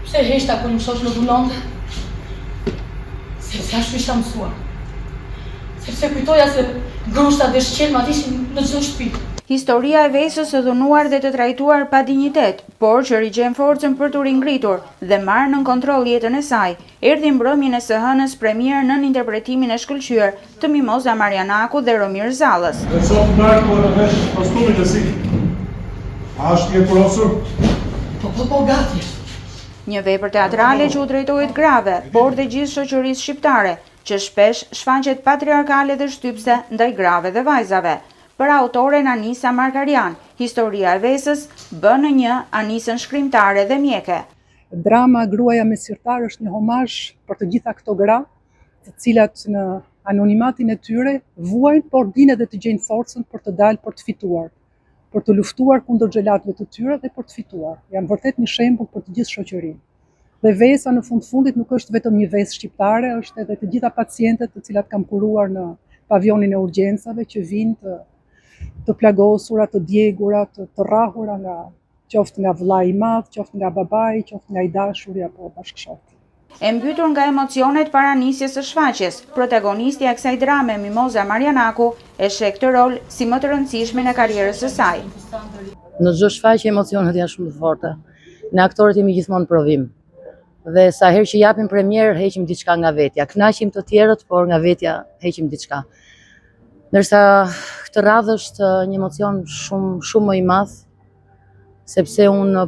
Pse heshta kur mësosh në dhunonte? Sepse ashtu isha mësuar. Sepse kujtoja se grushtat dhe shqelmat ishin në çdo shtëpi. Historia e Vesës së dhunuar dhe të trajtuar pa dinjitet, por që rigjen forcën për t'u ringritur dhe marrë nën kontroll jetën e saj, erdhi mbrëmjen e së hënës premier nën interpretimin e shkëlqyer të Mimoza Marianaku dhe Romir Zallës. A është një kurosur? Po, gati. Një vepër teatrale që u drejtohet grave, por dhe gjithë shoqërisë shqiptare, që shpesh shfaqet patriarkale dhe shtypse ndaj grave dhe vajzave. Për autoren Anisa Markarian, historia e Vesës bën në një Anisën shkrimtare dhe mjeke. Drama Gruaja me sirtar është një homazh për të gjitha këto gra, të cilat në anonimatin e tyre vuajnë, por dinë edhe të gjejnë forcën për të dalë për të fituar, për të luftuar kundër xhelatëve të tyre dhe për të fituar. Janë vërtet një shembull për të gjithë shoqërinë. Dhe Vesa në fundit nuk është vetëm një vesë shqiptare, është edhe të gjitha pacientët të cilat kam kuruar në pavionin e urgjencave që vinë të plagosura, të djegura, të rrahura qoftë nga vllai i madh, qoftë nga babai, qoftë nga i dashuri apo bashkëshorti. E mbytur nga emocionet para nisjes së shfaqjes, protagonistja e kësaj drame, Mimoza Marianaku, e sheh këtë rol si më të rëndësishmin e karrierës së saj. Në çdo shfaqje emocionet janë shumë të forta. Ne aktorët jemi gjithmonë provim. Dhe sa herë që japim premier, heqim diçka nga vetja. Kënaqim të tjerët, por nga vetja heqim diçka. Ndërsa këtë radhë është një emocion shumë më i madh, sepse unë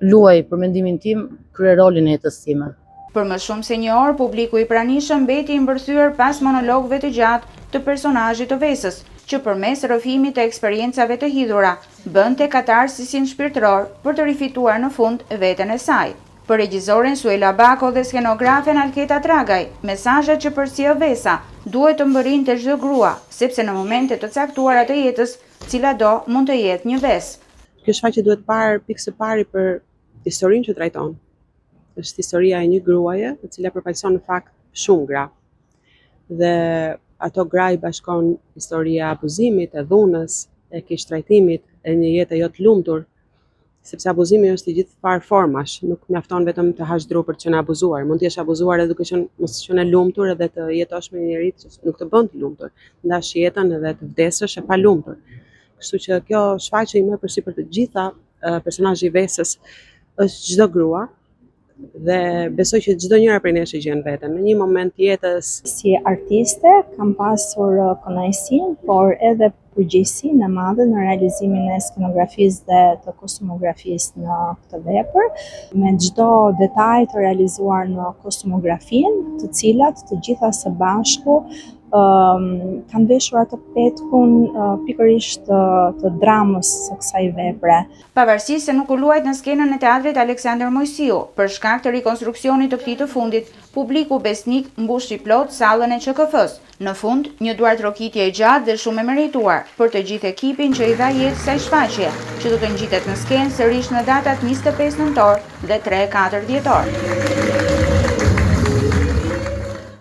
luaj për mendimin tim krye rolin e jetës time. Për më shumë se një orë, publiku i pranishëm mbeti i mbërthyer pas monologëve të gjatë të personazhit të Vesës, që përmes rrëfimit të eksperiencave të hidhura, bënte katarsisin shpirtëror për të rifituar në fund veten e saj. Për regjisoren Suela Bako dhe skenografen Alketa Tragaj, mesazhet që përcjell Vesa duhet të mbërrinë të çdo grua, sepse në momente të caktuara të jetës, cila do mund të jetë një vesë. Kjo shfaqje duhet parë pikë së pari për historinë që trajton. Është historia e një gruaje, e cila përfaqëson në fakt shumë gra. Dhe ato gra i bashkon historia e abuzimit, e dhunës, e keq trajtimit, e një jetë jo të lumtur. Sepse abuzimi është i gjithë farë formash, nuk mjafton vetëm të hash dru për të qenë abuzuar. Mund të jesh abuzuar edhe duke mos qenë lumtur edhe të jetosh me një njerëz që nuk të bën të lumtur. Ndash jetën edhe të vdesësh e pa lumtur. Kështu që kjo shfaqje i më përsipër të gjitha personazhi i Vesës është çdo grua dhe besoj që çdo njëra prej nesh e gjen veten në një moment jetës. Si artiste kam pasur kënaqësinë, por edhe përgjegjësinë e madhe në realizimin e skenografisë dhe të kostumografisë në këtë vepër, me çdo detaj të realizuar në kostumografinë, të cilat të gjitha së bashku kanë veshur atë petkun pikërisht të dramës së kësaj vepre. Pavarësisht se nuk u luajt në skenën e teatrit Aleksandër Mojsiu, për shkak të rikonstruksionit të këtij të fundit, publiku besnik mbushi plot sallën e QKF-s. Në fund, një duartrokitje e gjatë dhe shumë e merituar për të gjithë ekipin që i dha jetë kësaj shfaqje, që do të ngjitet në skenë sërish në datat 25 nëntor dhe 3-4 dhjetor.